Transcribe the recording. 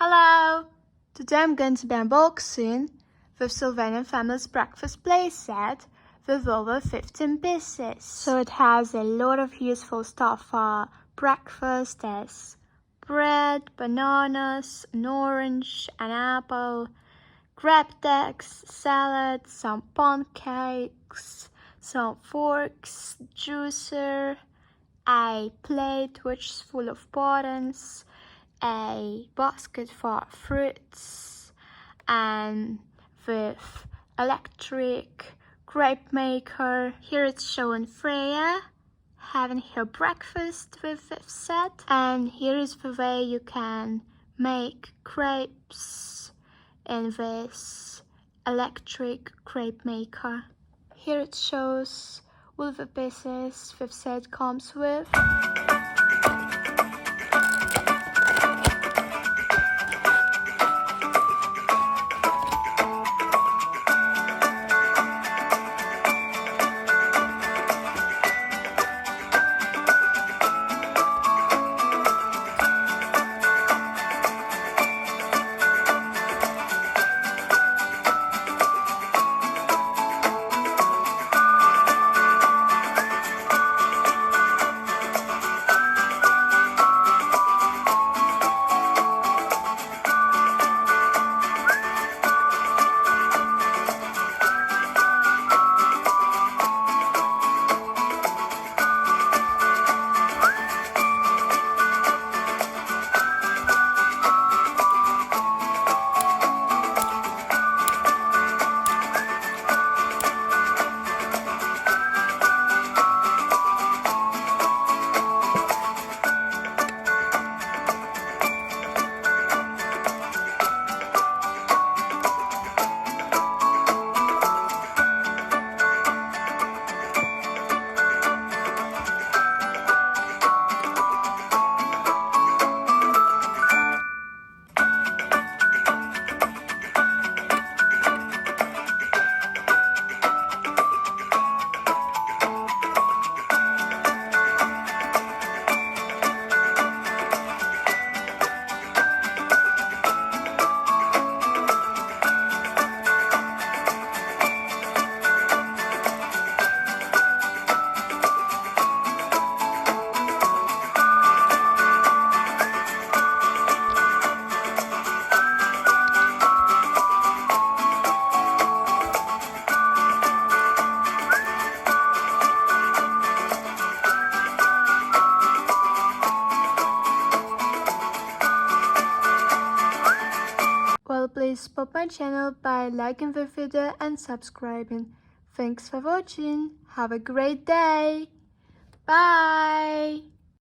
Hello! Today I'm going to be unboxing the Sylvanian Families Breakfast Playset with over 15 pieces. So it has a lot of useful stuff for breakfast. There's bread, bananas, an orange, an apple, crab legs, salad, some pancakes, some forks, juicer, a plate which is full of buttons, a basket for fruits, and with electric crepe maker. Here it's showing Freya having her breakfast with this set, and here is the way you can make crepes in this electric crepe maker. Here it shows all the pieces the set comes with. Well, please support my channel by liking the video and subscribing. Thanks for watching. Have a great day. Bye.